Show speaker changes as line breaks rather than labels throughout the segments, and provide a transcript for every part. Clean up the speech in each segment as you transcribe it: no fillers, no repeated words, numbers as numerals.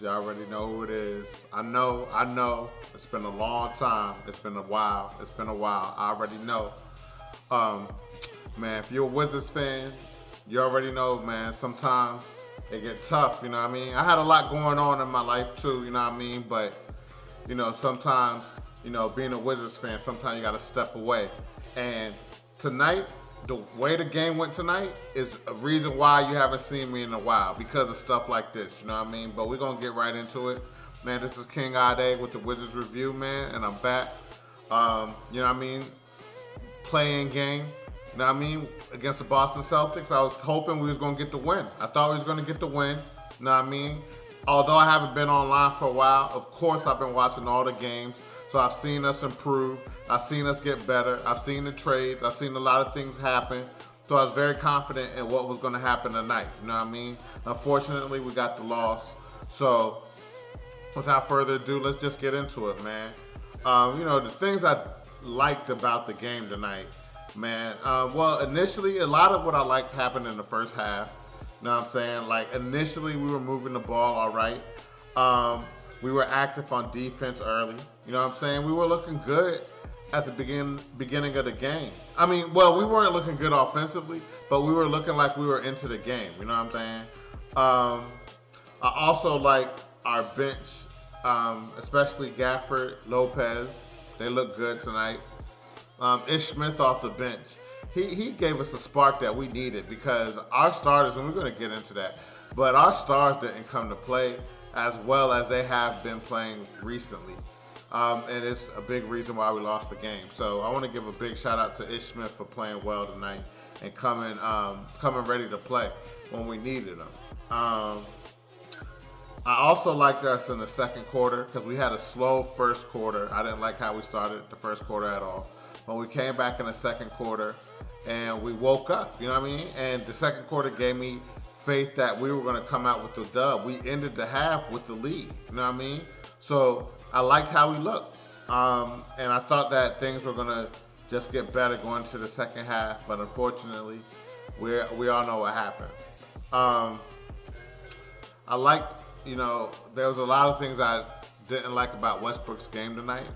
You already know who it is. I know. It's been a long time. It's been a while. I already know. Um, Man, if you're a Wizards fan, you already know, man. Sometimes it get tough. You know what I mean? I had a lot going on in my life too. You know what I mean? But sometimes, being a Wizards fan, sometimes you got to step away. And tonight, the way the game went tonight is a reason why you haven't seen me in a while, because of stuff like this. You know what I mean? But we're gonna get right into it, man. This is King Ade with the Wizards Review, man, and I'm back. You know what I mean? Playing game. You know what I mean? Against the Boston Celtics, I was hoping we was gonna get the win. I thought we was gonna get the win. You know what I mean? Although I haven't been online for a while, of course I've been watching all the games, so I've seen us improve. I've seen us get better. I've seen the trades. I've seen a lot of things happen. So I was very confident in what was going to happen tonight. You know what I mean? Unfortunately, we got the loss. So without further ado, let's just get into it, man. The things I liked about the game tonight, man. Well, initially, a lot of what I liked happened in the first half. You know what I'm saying? Like, initially, we were moving the ball all right. We were active on defense early. You know what I'm saying? We were looking good at the beginning of the game. I mean, well, we weren't looking good offensively, but we were looking like we were into the game. You know what I'm saying? I also like our bench, especially Gafford, Lopez. They look good tonight. Ish Smith off the bench. He gave us a spark that we needed, because our starters, and we're going to get into that, but our stars didn't come to play as well as they have been playing recently. And it's a big reason why we lost the game. So I want to give a big shout out to Ish Smith for playing well tonight and coming ready to play when we needed him. I also liked us in the second quarter, because we had a slow first quarter. I didn't like how we started the first quarter at all. But we came back in the second quarter and we woke up, you know what I mean? And the second quarter gave me faith that we were going to come out with the dub. We ended the half with the lead, you know what I mean? So I liked how we looked. And I thought that things were going to just get better going to the second half. But unfortunately, we all know what happened. I liked, there was a lot of things I didn't like about Westbrook's game tonight.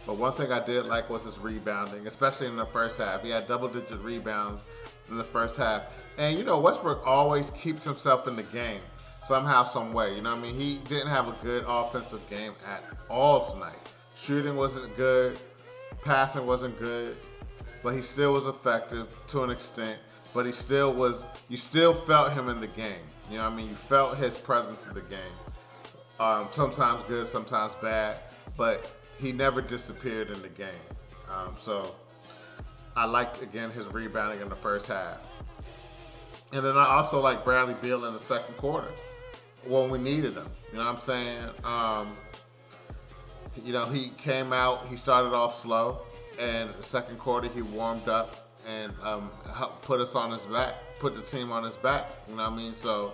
But one thing I did like was his rebounding, especially in the first half. He had double-digit rebounds in the first half. And, Westbrook always keeps himself in the game somehow, some way. You know what I mean? He didn't have a good offensive game at all tonight. Shooting wasn't good. Passing wasn't good. But he still was effective to an extent. But you still felt him in the game. You know what I mean? You felt his presence in the game. Sometimes good, sometimes bad. But he never disappeared in the game. So I liked, again, his rebounding in the first half. And then I also like Bradley Beal in the second quarter when we needed him. You know what I'm saying? He came out, he started off slow, and the second quarter he warmed up and helped put us on his back, put the team on his back. You know what I mean? So,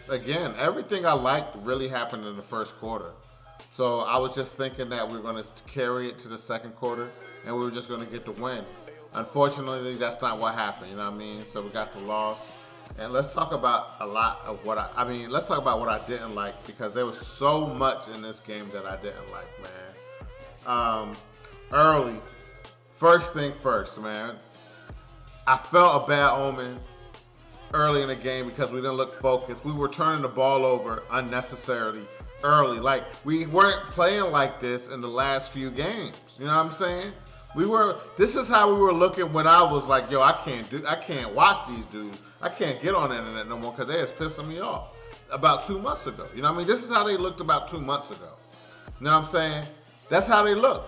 again, everything I liked really happened in the first quarter. So I was just thinking that we were going to carry it to the second quarter and we were just going to get the win. Unfortunately, that's not what happened, you know what I mean? So we got the loss. And let's talk about a lot of let's talk about what I didn't like, because there was so much in this game that I didn't like, man. Early, first thing first, man. I felt a bad omen early in the game because we didn't look focused. We were turning the ball over unnecessarily early. Like, we weren't playing like this in the last few games. You know what I'm saying? This is how we were looking when I was like, yo, I can't watch these dudes. I can't get on the internet no more because they was pissing me off about 2 months ago. You know what I mean? This is how they looked about 2 months ago. You know what I'm saying? That's how they look.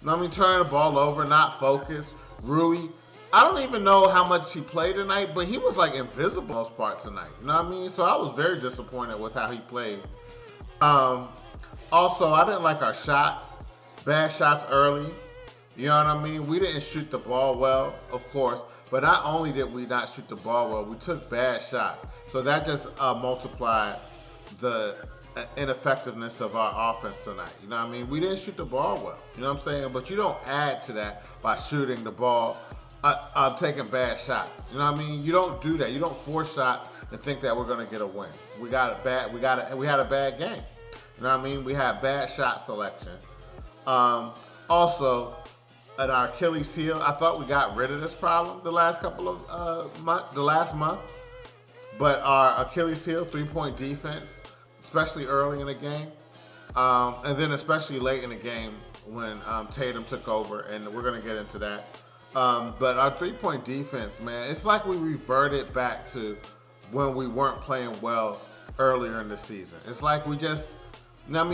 You know what I mean? Turning the ball over, not focused. Rui, I don't even know how much he played tonight, but he was like invisible most parts tonight. You know what I mean? So I was very disappointed with how he played. Also, I didn't like our shots. Bad shots early. You know what I mean? We didn't shoot the ball well, of course. But not only did we not shoot the ball well, we took bad shots. So that just multiplied the ineffectiveness of our offense tonight. You know what I mean? We didn't shoot the ball well. You know what I'm saying? But you don't add to that by shooting the ball, taking bad shots. You know what I mean? You don't do that. You don't force shots and think that we're going to get a win. We had a bad game. You know what I mean? We had bad shot selection. Also, at our Achilles heel, I thought we got rid of this problem the last couple of last month. But our Achilles heel, 3-point defense, especially early in the game, and then especially late in the game when Tatum took over, and we're gonna get into that. But our 3-point defense, man, it's like we reverted back to when we weren't playing well earlier in the season. It's like we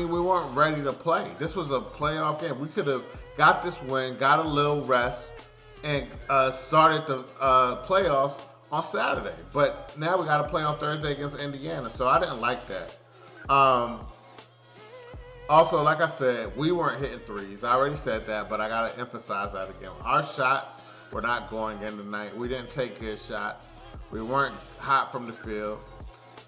weren't ready to play. This was a playoff game. We could have got this win, got a little rest, and started the playoffs on Saturday. But now we got to play on Thursday against Indiana, so I didn't like that. Also, like I said, we weren't hitting threes. I already said that, but I got to emphasize that again. Our shots were not going in tonight. We didn't take good shots. We weren't hot from the field.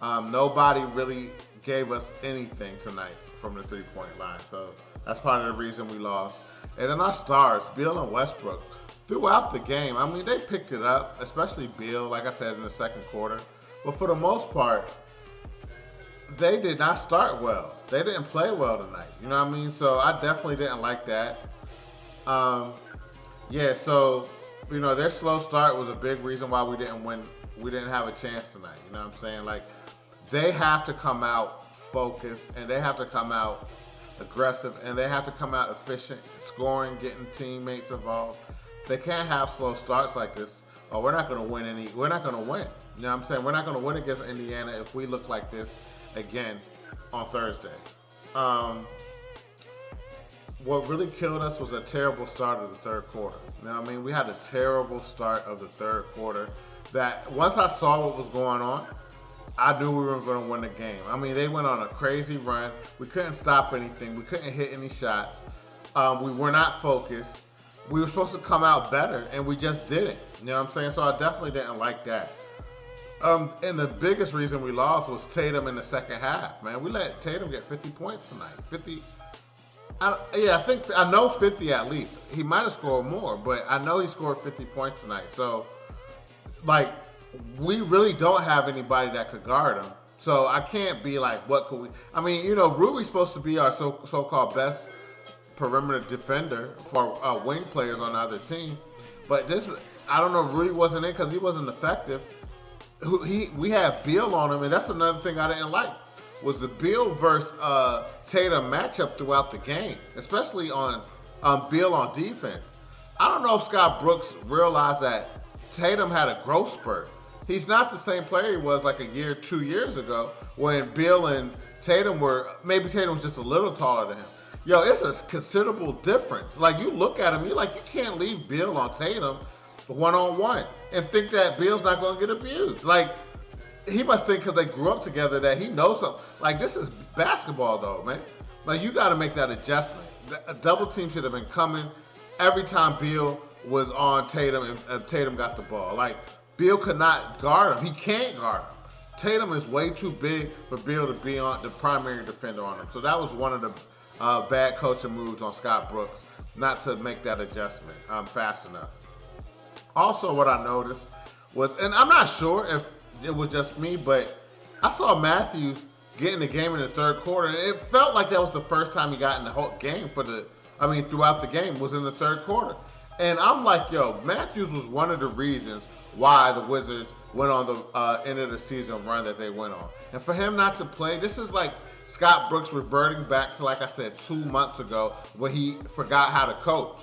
Nobody really gave us anything tonight from the 3-point line. So that's part of the reason we lost. And then our stars, Beal and Westbrook, throughout the game, I mean, they picked it up, especially Beal, like I said, in the second quarter. But for the most part, they did not start well. They didn't play well tonight. You know what I mean? So I definitely didn't like that. So, their slow start was a big reason why we didn't win. We didn't have a chance tonight. You know what I'm saying? Like, they have to come out focused, and they have to come out aggressive, and they have to come out efficient, scoring, getting teammates involved. They can't have slow starts like this, or we're not going to win we're not going to win. You know what I'm saying? We're not going to win against Indiana if we look like this again on Thursday. What really killed us was a terrible start of the third quarter. You know what I mean? We had a terrible start of the third quarter that once I saw what was going on, I knew we were going to win the game. I mean, they went on a crazy run. We couldn't stop anything. We couldn't hit any shots. We were not focused. We were supposed to come out better, and we just didn't. You know what I'm saying? So I definitely didn't like that. And the biggest reason we lost was Tatum in the second half, man. We let Tatum get 50 points tonight. 50. I know 50 at least. He might have scored more, but I know he scored 50 points tonight. So, like, we really don't have anybody that could guard him. So I can't be like, what could we? I mean, Ruby's supposed to be our so-called best perimeter defender for wing players on the other team. But I don't know, Ruby wasn't in because he wasn't effective. We had Beal on him, and that's another thing I didn't like, was the Beal versus Tatum matchup throughout the game, especially on Beal on defense. I don't know if Scott Brooks realized that Tatum had a growth spurt. He's not the same player he was like 2 years ago when Beal and Tatum maybe Tatum was just a little taller than him. Yo, it's a considerable difference. Like, you look at him, you're like, you can't leave Beal on Tatum one-on-one and think that Beal's not going to get abused. Like, he must think because they grew up together that he knows something. Like, this is basketball, though, man. Like, you got to make that adjustment. A double team should have been coming every time Beal was on Tatum and Tatum got the ball. Like, Beal could not guard him. He can't guard him. Tatum is way too big for Beal to be on the primary defender on him. So that was one of the bad coaching moves on Scott Brooks, not to make that adjustment fast enough. Also, what I noticed was, and I'm not sure if it was just me, but I saw Matthews get in the game in the third quarter, and it felt like that was the first time he got in the whole game throughout the game was in the third quarter. And I'm like, yo, Matthews was one of the reasons why the Wizards went on the end of the season run that they went on. And for him not to play, this is like Scott Brooks reverting back to, like I said, 2 months ago when he forgot how to coach.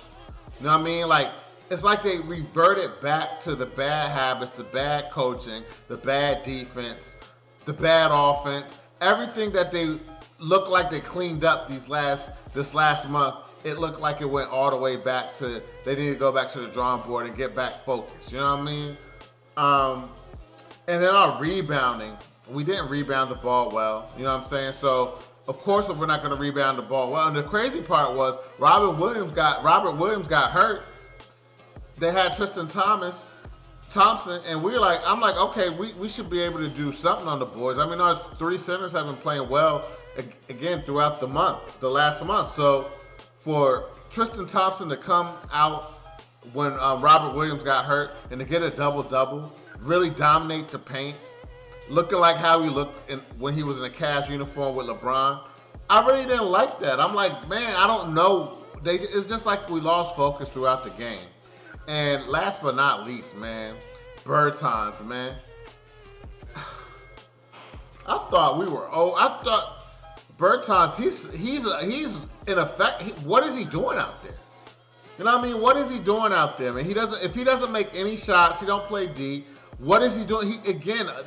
You know what I mean? Like, it's like they reverted back to the bad habits, the bad coaching, the bad defense, the bad offense. Everything that they looked like they cleaned up this last month, it looked like it went all the way back to, they need to go back to the drawing board and get back focused. You know what I mean? And then our rebounding, we didn't rebound the ball well. You know what I'm saying? So, of course, if we're not going to rebound the ball well. And the crazy part was Robert Williams got hurt. They had Tristan Thompson, and I'm like, okay, we should be able to do something on the boards. I mean, our three centers have been playing well again throughout the last month. So for Tristan Thompson to come out when Robert Williams got hurt and to get a double-double, really dominate the paint, looking like how he looked when he was in a Cavs uniform with LeBron. I really didn't like that. I'm like, man, I don't know. It's just like we lost focus throughout the game. And last but not least, man, Bertans, man. I thought we were. I thought Bertans. He's in effect. What is he doing out there? You know what I mean? What is he doing out there, man? If he doesn't make any shots, he don't play D. What is he doing?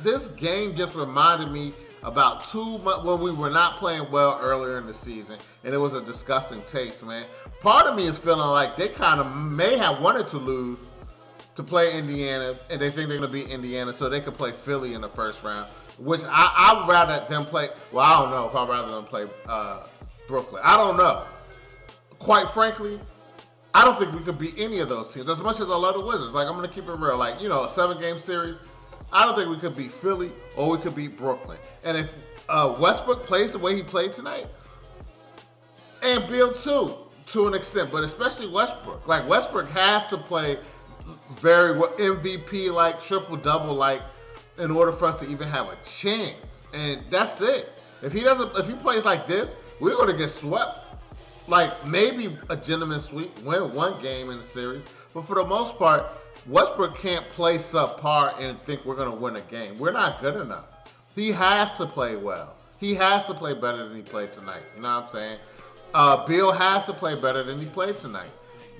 This game just reminded me about 2 months when we were not playing well earlier in the season, and it was a disgusting taste, man. Part of me is feeling like they kind of may have wanted to lose to play Indiana, and they think they're going to beat Indiana so they can play Philly in the first round, which I'd rather them play. Well, I don't know if I'd rather them play Brooklyn. I don't know. Quite frankly, I don't think we could beat any of those teams. As much as I love the Wizards, like, I'm going to keep it real. Like, you know, a 7-game series, I don't think we could beat Philly or we could beat Brooklyn. And if Westbrook plays the way he played tonight, and Beal too, to an extent, but especially Westbrook. Like, Westbrook has to play very MVP-like, triple-double-like in order for us to even have a chance. And that's it. If he plays like this, we're going to get swept. Like, maybe a gentleman's sweep, win one game in the series. But for the most part, Westbrook can't play subpar and think we're going to win a game. We're not good enough. He has to play well. He has to play better than he played tonight. You know what I'm saying? Beal has to play better than he played tonight.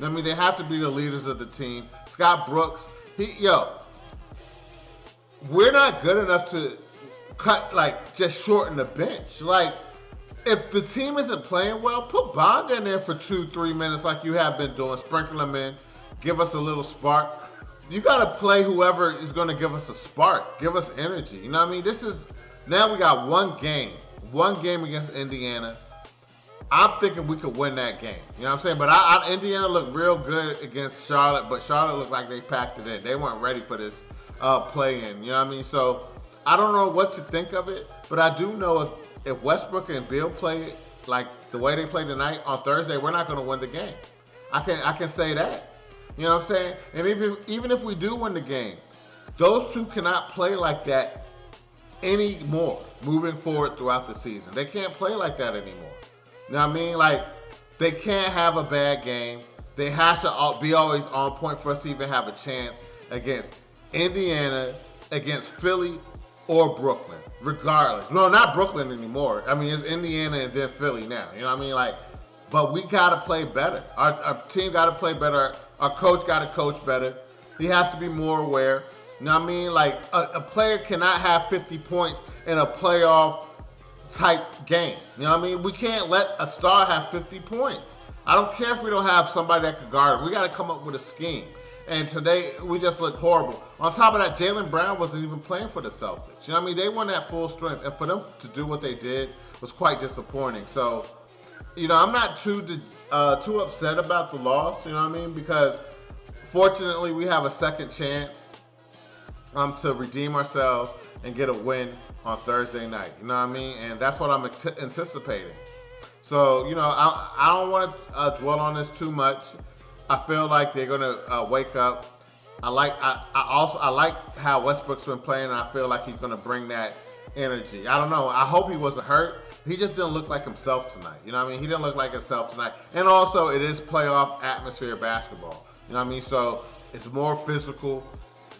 I mean, they have to be the leaders of the team. Scott Brooks, we're not good enough to just shorten the bench. Like, if the team isn't playing well, put Bond in there for 2-3 minutes like you have been doing. Sprinkle him in. Give us a little spark. You got to play whoever is going to give us a spark. Give us energy. You know what I mean? Now we got one game against Indiana. I'm thinking we could win that game. You know what I'm saying? But Indiana looked real good against Charlotte, but Charlotte looked like they packed it in. They weren't ready for this play-in. You know what I mean? So I don't know what to think of it, but I do know if Westbrook and Beal play like the way they played tonight on Thursday, we're not going to win the game. I can say that. You know what I'm saying? And even if we do win the game, those two cannot play like that anymore moving forward throughout the season. They can't play like that anymore. You know what I mean? Like, they can't have a bad game. They have to be always on point for us to even have a chance against Indiana, against Philly, or Brooklyn, regardless. No, not Brooklyn anymore. I mean, it's Indiana and then Philly now. You know what I mean? Like, but we got to play better. Our team got to play better. Our coach got to coach better. He has to be more aware. You know what I mean? Like, a player cannot have 50 points in a playoff type game. You know what I mean? We can't let a star have 50 points. I don't care if we don't have somebody that can guard him. We got to come up with a scheme. And today, we just looked horrible. On top of that, Jaylen Brown wasn't even playing for the Celtics. You know what I mean? They weren't at full strength. And for them to do what they did was quite disappointing. So, you know, I'm not too upset about the loss, you know what I mean? Because fortunately, we have a second chance to redeem ourselves and get a win on Thursday night. You know what I mean? And that's what I'm anticipating. So, you know, I don't want to dwell on this too much. I feel like they're gonna wake up. I like how Westbrook's been playing, and I feel like he's gonna bring that energy. I don't know. I hope he wasn't hurt. He just didn't look like himself tonight. You know what I mean? He didn't look like himself tonight. And also, it is playoff atmosphere basketball. You know what I mean? So it's more physical.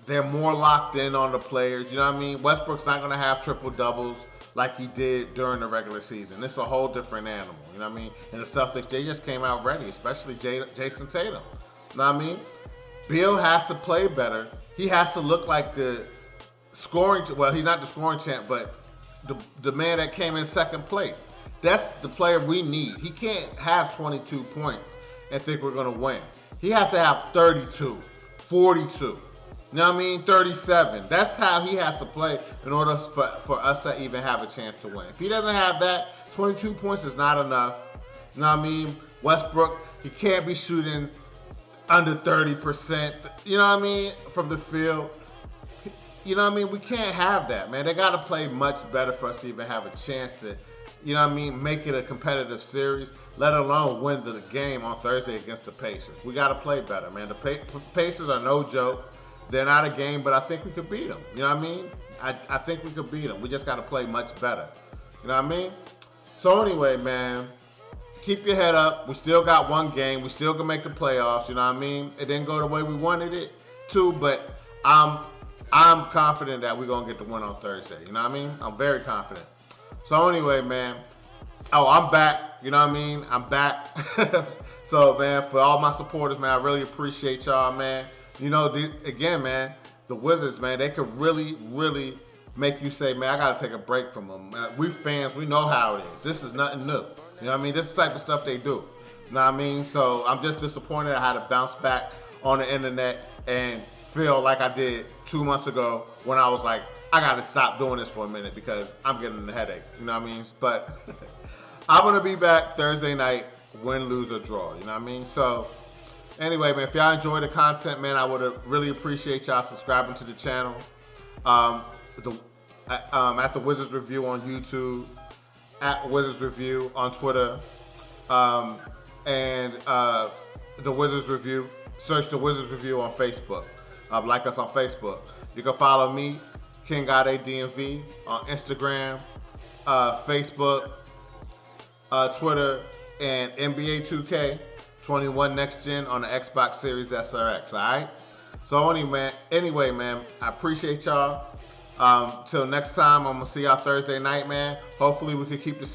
They're more locked in on the players. You know what I mean? Westbrook's not gonna have triple doubles like he did during the regular season. It's a whole different animal, you know what I mean? And the Celtics, they just came out ready, especially Jason Tatum. You know what I mean? Beal has to play better. He has to look like the scoring, well, he's not the scoring champ, but the man that came in second place. That's the player we need. He can't have 22 points and think we're gonna win. He has to have 32, 42. You know what I mean? 37. That's how he has to play in order for us to even have a chance to win. If he doesn't have that, 22 points is not enough. You know what I mean? Westbrook, he can't be shooting under 30%, you know what I mean, from the field. You know what I mean? We can't have that, man. They got to play much better for us to even have a chance to, you know what I mean, make it a competitive series, let alone win the game on Thursday against the Pacers. We got to play better, man. The Pacers are no joke. They're not a game, but I think we could beat them. You know what I mean? I think we could beat them. We just got to play much better. You know what I mean? So anyway, man, keep your head up. We still got one game. We still can make the playoffs. You know what I mean? It didn't go the way we wanted it to, but I'm confident that we're gonna get the win on Thursday. You know what I mean? I'm very confident. So anyway, man. Oh, I'm back. You know what I mean? I'm back. So, man, for all my supporters, man, I really appreciate y'all, man. You know, again, man, the Wizards, man, they could really, really make you say, man, I got to take a break from them. We fans, we know how it is. This is nothing new. You know what I mean? This is the type of stuff they do. You know what I mean? So I'm just disappointed I had to bounce back on the internet and feel like I did 2 months ago when I was like, I got to stop doing this for a minute because I'm getting a headache. You know what I mean? But I'm going to be back Thursday night, win, lose, or draw. You know what I mean? So anyway, man, if y'all enjoy the content, man, I would really appreciate y'all subscribing to the channel. At the Wizards Review on YouTube, at Wizards Review on Twitter, and the Wizards Review. Search the Wizards Review on Facebook. Like us on Facebook. You can follow me, King God DMV, on Instagram, Facebook, Twitter, and NBA 2K21 Next Gen on the Xbox Series SRX. All right. So anyway, man, I appreciate y'all. Till next time, I'm gonna see y'all Thursday night, man. Hopefully, we can keep the